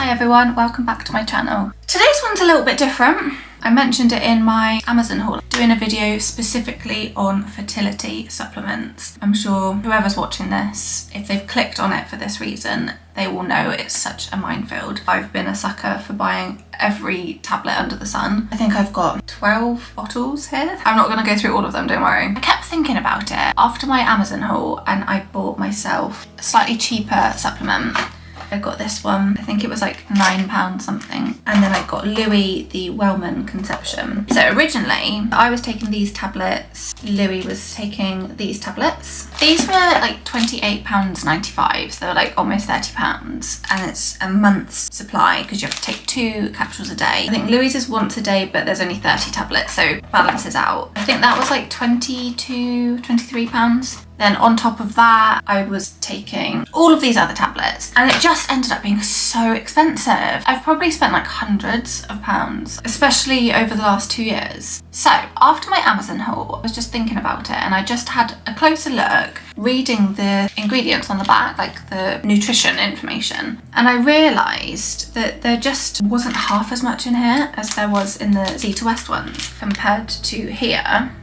Hi everyone, welcome back to my channel. Today's one's a little bit different. I mentioned it in my Amazon haul, doing a video specifically on fertility supplements. I'm sure whoever's watching this, if they've clicked on it for this reason, they will know it's such a minefield. I've been a sucker for buying every tablet under the sun. I think I've got 12 bottles here. I'm not going to go through all of them, don't worry. I kept thinking about it after my Amazon haul and I bought myself a slightly cheaper supplement. I got this one, I think it was like £9 something. And then I got Louis the Wellman Conception. So originally I was taking these tablets, Louis was taking these tablets. These were like £28.95, so they were like almost £30. And it's a month's supply because you have to take 2 capsules a day. I think Louis is once a day, but there's only 30 tablets, so it balances out. I think that was like £23. Then on top of that, I was taking all of these other tablets and it just ended up being so expensive. I've probably spent like hundreds of pounds, especially over the last 2 years. So after my Amazon haul, I was just thinking about it and I just had a closer look, reading the ingredients on the back, like the nutrition information. And I realised that there just wasn't half as much in here as there was in the Zita ones compared to here.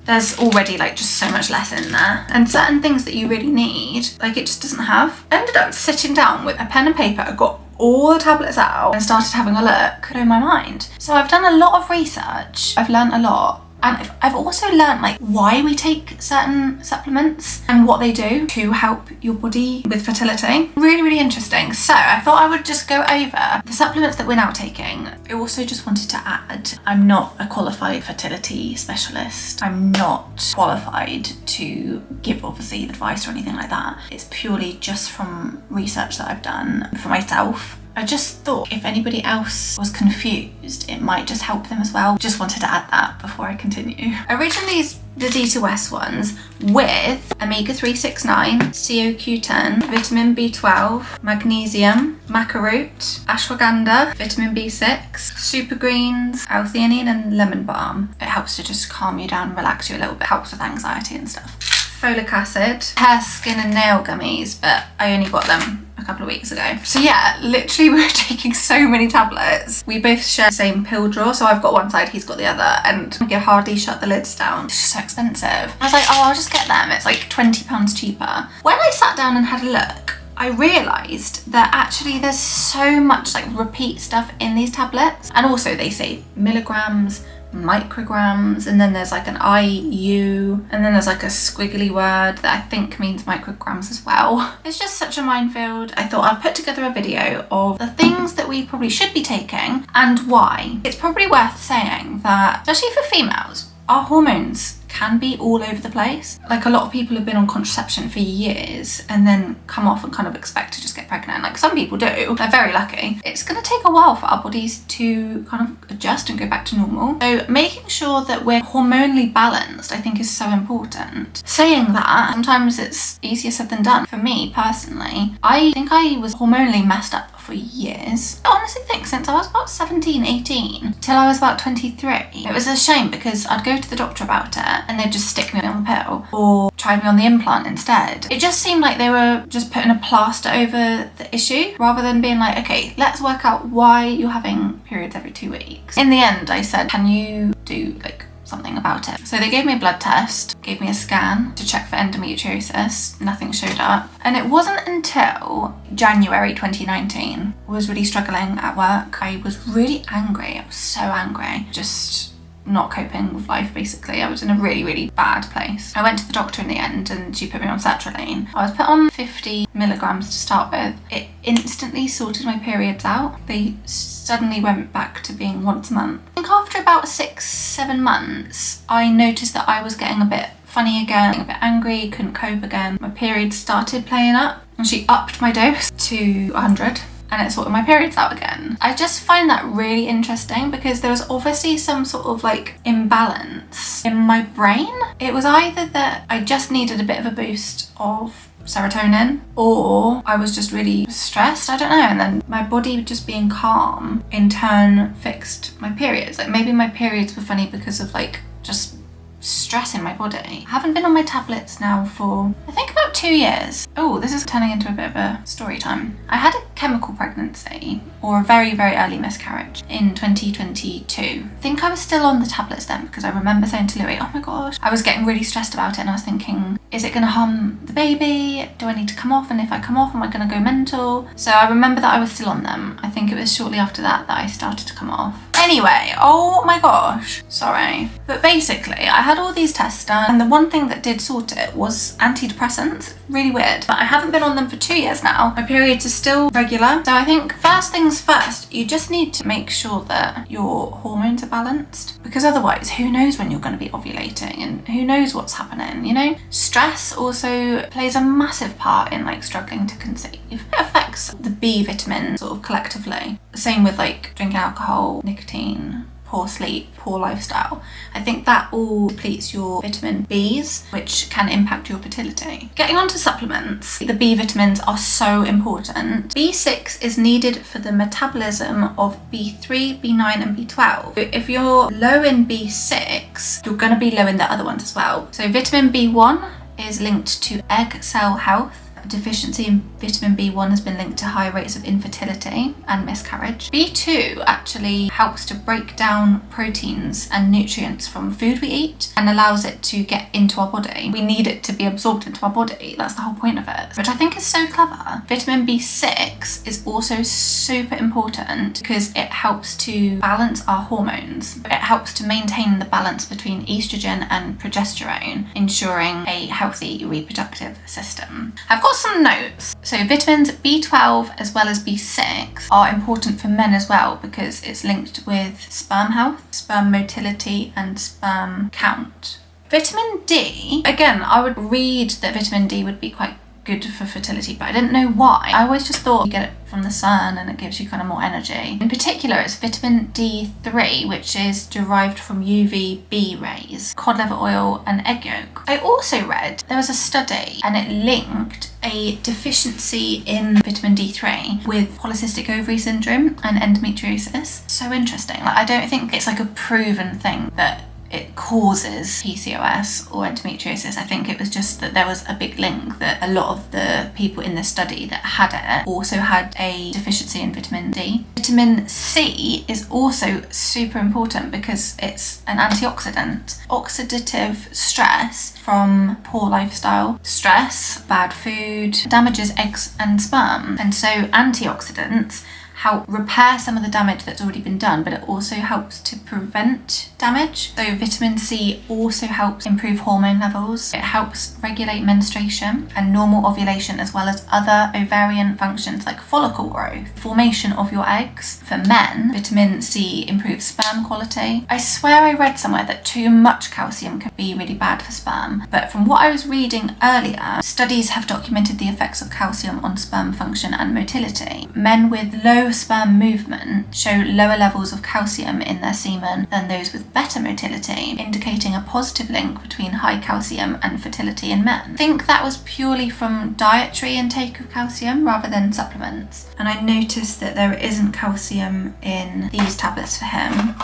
There's already like just so much less in there, and certain things that you really need, like it just doesn't have. I ended up sitting down with a pen and paper, I got all the tablets out and started having a look. Blew my mind. So I've done a lot of research, I've learned a lot. And I've also learned like why we take certain supplements and what they do to help your body with fertility. Really, really interesting. So I thought I would just go over the supplements that we're now taking. I also just wanted to add, I'm not a qualified fertility specialist. I'm not qualified to give obviously advice or anything like that. It's purely just from research that I've done for myself. I just thought if anybody else was confused, it might just help them as well. Just wanted to add that before I continue. Originally the Zita ones with omega 369, CoQ10, vitamin B12, magnesium, maca root, ashwagandha, vitamin B6, super greens, L-theanine and lemon balm. It helps to just calm you down, relax you a little bit, helps with anxiety and stuff. Folic acid, hair, skin and nail gummies, but I only got them a couple of weeks ago. So yeah, literally we were taking so many tablets. We both share the same pill drawer, so I've got one side, he's got the other, and we can hardly shut the lids down. It's just so expensive. I was like, oh, I'll just get them. It's like £20 cheaper. When I sat down and had a look, I realised that actually there's so much like repeat stuff in these tablets. And also they say milligrams, micrograms, and then there's like an IU, and then there's like a squiggly word that I think means micrograms as well. It's just such a minefield. I thought I'd put together a video of the things that we probably should be taking and why. It's probably worth saying that, especially for females, our hormones can be all over the place. Like a lot of people have been on contraception for years and then come off and kind of expect to just get pregnant. Like some people do, they're very lucky. It's gonna take a while for our bodies to kind of adjust and go back to normal. So making sure that we're hormonally balanced, I think is so important. Saying that, sometimes it's easier said than done. For me personally, I think I was hormonally messed up for years. I honestly think since I was about 17, 18 till I was about 23. It was a shame because I'd go to the doctor about it and they'd just stick me on the pill or try me on the implant instead. It just seemed like they were just putting a plaster over the issue rather than being like, okay, let's work out why you're having periods every 2 weeks. In the end, I said, can you do like something about it? So they gave me a blood test, gave me a scan to check for endometriosis. Nothing showed up. And it wasn't until January 2019 I was really struggling at work. I was really angry. I was so angry. Just not coping with life basically. I was in a really, really bad place. I went to the doctor in the end and she put me on sertraline. I was put on 50 milligrams to start with. It instantly sorted my periods out. They suddenly went back to being once a month. I think after about 6-7 months, I noticed that I was getting a bit funny again, a bit angry, couldn't cope again. My periods started playing up and she upped my dose to 100. And it sorted my periods out again. I just find that really interesting because there was obviously some sort of like imbalance in my brain. It was either that I just needed a bit of a boost of serotonin or I was just really stressed, I don't know, and then my body just being calm in turn fixed my periods. Like maybe my periods were funny because of like just stress in my body. I haven't been on my tablets now for I think about 2 years. Oh, this is turning into a bit of a story time. I had a chemical pregnancy, or a very, very early miscarriage, in 2022. I think I was still on the tablets then, because I remember saying to Louis, oh my gosh, I was getting really stressed about it, and I was thinking, is it going to harm the baby? Do I need to come off? And if I come off, am I going to go mental? So I remember that I was still on them. I think it was shortly after that I started to come off. Anyway, oh my gosh, sorry. But basically, I had all these tests done, and the one thing that did sort it was antidepressants. Really weird. But I haven't been on them for 2 years now. My periods are still regular. So I think first things first, you just need to make sure that your hormones are balanced, because otherwise, who knows when you're going to be ovulating, and who knows what's happening, you know? Stress also plays a massive part in like struggling to conceive. It affects the B vitamin sort of collectively. Same with like drinking alcohol, nicotine, poor sleep, poor lifestyle. I think that all depletes your vitamin Bs, which can impact your fertility. Getting on to supplements, the B vitamins are so important. B6 is needed for the metabolism of B3, B9 and B12. If you're low in B6, you're going to be low in the other ones as well. So vitamin B1 is linked to egg cell health. Deficiency in vitamin B1 has been linked to high rates of infertility and miscarriage. B2 actually helps to break down proteins and nutrients from food we eat and allows it to get into our body. We need it to be absorbed into our body. That's the whole point of it, which I think is so clever. Vitamin B6 is also super important because it helps to balance our hormones. It helps to maintain the balance between estrogen and progesterone, ensuring a healthy reproductive system. I've got some notes. So vitamins B12 as well as B6 are important for men as well because it's linked with sperm health, sperm motility and sperm count. Vitamin D, again, I would read that vitamin D would be quite good for fertility, but I didn't know why. I always just thought you get it from the sun and it gives you kind of more energy. In particular, it's vitamin D3, which is derived from UVB rays, cod liver oil and egg yolk. I also read there was a study and it linked a deficiency in vitamin D3 with polycystic ovary syndrome and endometriosis. So interesting. Like, I don't think it's like a proven thing that it causes PCOS or endometriosis. I think it was just that there was a big link that a lot of the people in this study that had it also had a deficiency in vitamin D. Vitamin C is also super important because it's an antioxidant. Oxidative stress from poor lifestyle, stress, bad food, damages eggs and sperm. And so antioxidants help repair some of the damage that's already been done, but it also helps to prevent damage. So vitamin C also helps improve hormone levels. It helps regulate menstruation and normal ovulation, as well as other ovarian functions like follicle growth, formation of your eggs. For men, vitamin C improves sperm quality. I swear I read somewhere that too much calcium can be really bad for sperm, but from what I was reading earlier, studies have documented the effects of calcium on sperm function and motility. Men with low sperm movement show lower levels of calcium in their semen than those with better motility, indicating a positive link between high calcium and fertility in men. I think that was purely from dietary intake of calcium rather than supplements. And I noticed that there isn't calcium in these tablets for him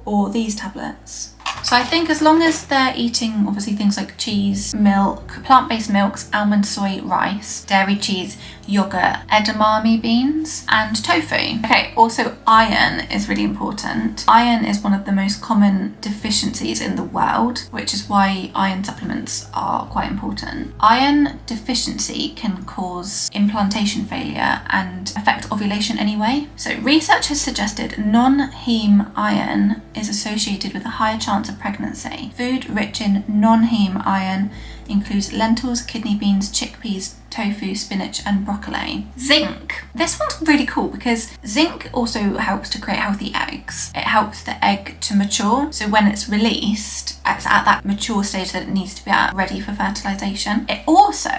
or these tablets. So I think as long as they're eating obviously things like cheese, milk, plant-based milks, almond, soy, rice, dairy, cheese, yogurt, edamame beans and tofu. Okay, also iron is really important. Iron is one of the most common deficiencies in the world, which is why iron supplements are quite important. Iron deficiency can cause implantation failure and affect ovulation anyway. So research has suggested non-heme iron is associated with a higher chance of pregnancy. Food rich in non-heme iron includes lentils, kidney beans, chickpeas, tofu, spinach and broccoli. Zinc. This one's really cool because zinc also helps to create healthy eggs. It helps the egg to mature, so when it's released, it's at that mature stage that it needs to be at, ready for fertilization. It also,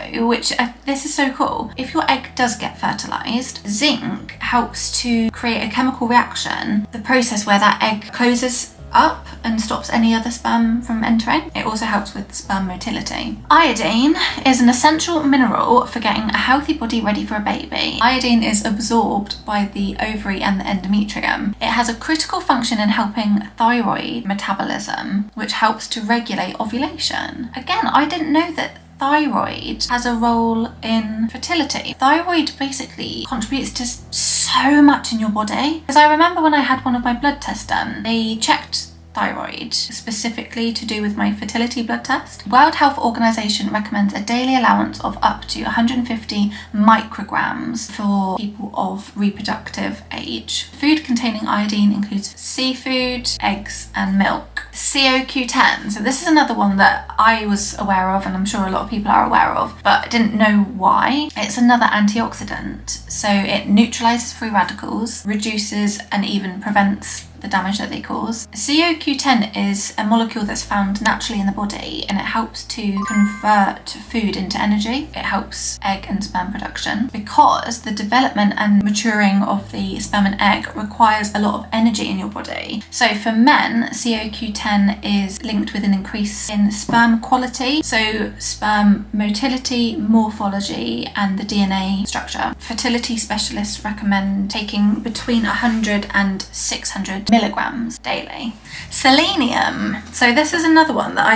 this is so cool, if your egg does get fertilized, zinc helps to create a chemical reaction, the process where that egg closes up and stops any other sperm from entering. It also helps with sperm motility. Iodine is an essential mineral for getting a healthy body ready for a baby. Iodine is absorbed by the ovary and the endometrium. It has a critical function in helping thyroid metabolism, which helps to regulate ovulation. Again, I didn't know that thyroid has a role in fertility. Thyroid basically contributes to so much in your body. Because I remember when I had one of my blood tests done, they checked thyroid specifically to do with my fertility blood test. World Health Organization recommends a daily allowance of up to 150 micrograms for people of reproductive age. Food containing iodine includes seafood, eggs and milk. CoQ10, so this is another one that I was aware of and I'm sure a lot of people are aware of, but I didn't know why. It's another antioxidant, so it neutralizes free radicals, reduces and even prevents the damage that they cause. CoQ10 is a molecule that's found naturally in the body and it helps to convert food into energy. It helps egg and sperm production because the development and maturing of the sperm and egg requires a lot of energy in your body. So for men, CoQ10 is linked with an increase in sperm quality, so sperm motility, morphology and the DNA structure. Fertility specialists recommend taking between 100 and 600 milligrams daily. Selenium. So this is another one that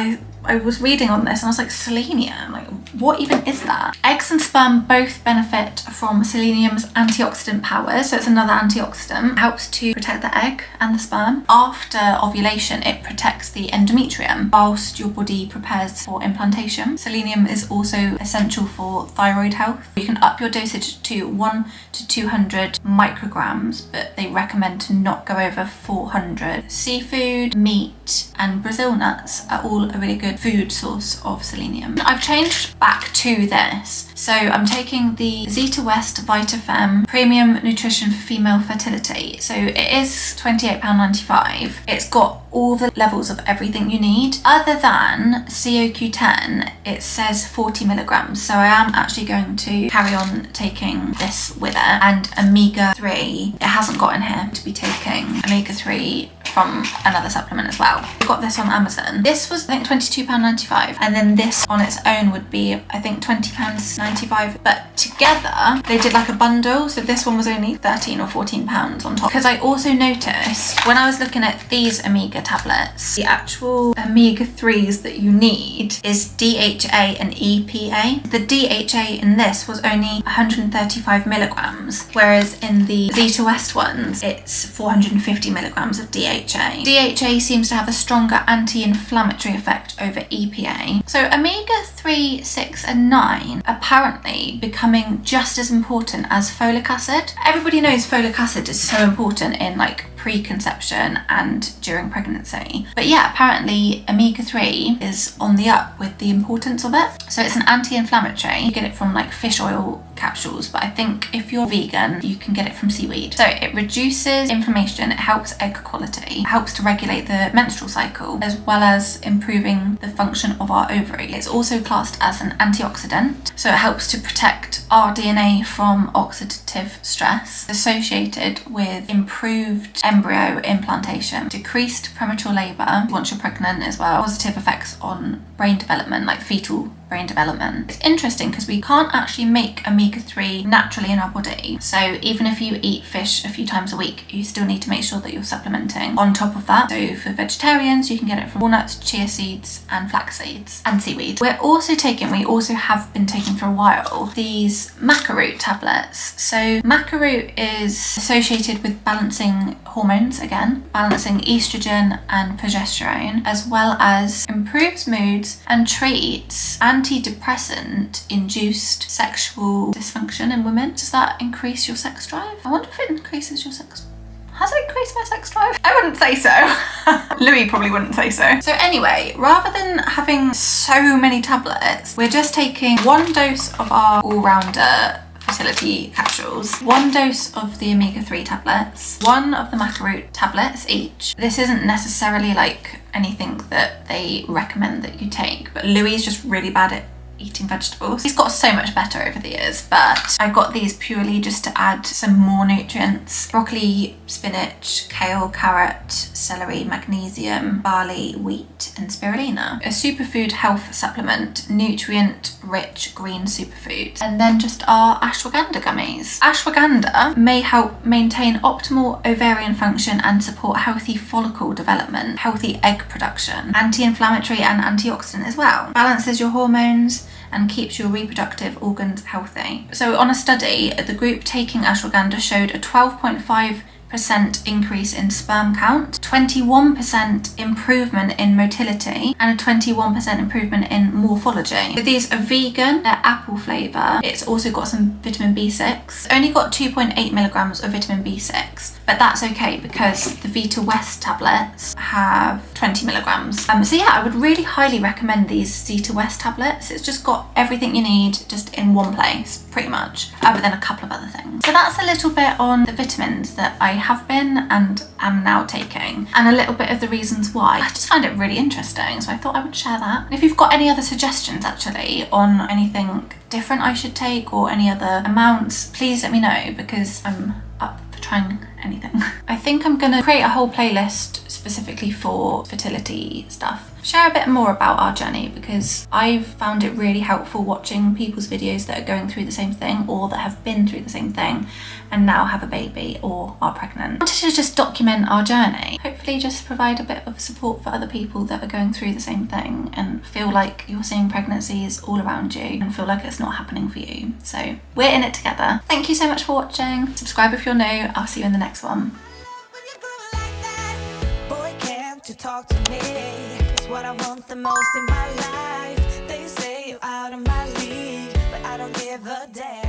I was reading on this and I was like, selenium, like what even is that? Eggs and sperm both benefit from selenium's antioxidant powers. So it's another antioxidant. It helps to protect the egg and the sperm. After ovulation, it protects the endometrium whilst your body prepares for implantation. Selenium is also essential for thyroid health. You can up your dosage to 1 to 200 micrograms, but they recommend to not go over 400. Seafood, meat, and Brazil nuts are all a really good food source of selenium. I've changed back to this. So I'm taking the Zita West Vitafem Premium Nutrition for Female Fertility. So it is £28.95. It's got all the levels of everything you need. Other than CoQ10, it says 40 milligrams. So I am actually going to carry on taking this with it. And omega-3, it hasn't got in here to be taking omega-3 from another supplement as well. I got this on Amazon. This was I think £22.95 and then this on its own would be I think £20.95, but together they did like a bundle, so this one was only £13 or £14 on top. Because I also noticed when I was looking at these omega tablets, the actual omega-3s that you need is DHA and EPA. The DHA in this was only 135 milligrams, whereas in the Zeta West ones it's 450 milligrams of DHA. DHA seems to have a stronger anti-inflammatory effect over EPA. So omega-3, 6 and 9 apparently becoming just as important as folic acid. Everybody knows folic acid is so important in like pre-conception and during pregnancy. But yeah, apparently omega-3 is on the up with the importance of it. So it's an anti-inflammatory. You get it from like fish oil capsules, but I think if you're vegan, you can get it from seaweed. So it reduces inflammation, it helps egg quality, it helps to regulate the menstrual cycle, as well as improving the function of our ovary. It's also classed as an antioxidant, so it helps to protect our DNA from oxidative stress associated with improved embryo implantation, decreased premature labour once you're pregnant as well, positive effects on brain development, like fetal brain development. It's interesting because we can't actually make omega-3 naturally in our body. So even if you eat fish a few times a week, you still need to make sure that you're supplementing on top of that. So for vegetarians, you can get it from walnuts, chia seeds and flax seeds and seaweed. We also have been taking for a while these maca root tablets. So maca root is associated with balancing hormones, again, balancing estrogen and progesterone, as well as improves moods and treats antidepressant induced sexual dysfunction in women. Does that increase your sex drive? I wonder if it increases your sex drive. Has it increased my sex drive? I wouldn't say so. Louis probably wouldn't say so. So anyway, rather than having so many tablets, we're just taking 1 dose of our all-rounder fertility capsules, 1 dose of the omega-3 tablets, 1 of the maca root tablets each. This isn't necessarily like anything that they recommend that you take, but Louis is just really bad at eating vegetables. He's got so much better over the years, but I got these purely just to add some more nutrients. Broccoli, spinach, kale, carrot, celery, magnesium, barley, wheat and spirulina. A superfood health supplement, nutrient-rich green superfood. And then just our ashwagandha gummies. Ashwagandha may help maintain optimal ovarian function and support healthy follicle development, healthy egg production, anti-inflammatory and antioxidant as well. Balances your hormones and keeps your reproductive organs healthy. So on a study, the group taking ashwagandha showed a 12.5% increase in sperm count, 21% improvement in motility, and a 21% improvement in morphology. So these are vegan, they're apple flavour. It's also got some vitamin B6. Only got 2.8 milligrams of vitamin B6, but that's okay because the Vita West tablets have 20 milligrams. So yeah, I would really highly recommend these Zita West tablets. It's just got everything you need just in one place, pretty much, other than a couple of other things. So that's a little bit on the vitamins that I have been and am now taking, and a little bit of the reasons why. I just find it really interesting, so I thought I would share that. And if you've got any other suggestions actually on anything different I should take or any other amounts, please let me know, because I'm up for trying anything. I think I'm gonna create a whole playlist specifically for fertility stuff. Share a bit more about our journey, because I've found it really helpful watching people's videos that are going through the same thing or that have been through the same thing and now have a baby or are pregnant. I wanted to just document our journey, hopefully just provide a bit of support for other people that are going through the same thing and feel like you're seeing pregnancies all around you and feel like it's not happening for you. So we're in it together. Thank you so much for watching. Subscribe if you're new. I'll see you in the next one. To talk to me is what I want the most in my life. They say you're out of my league, but I don't give a damn.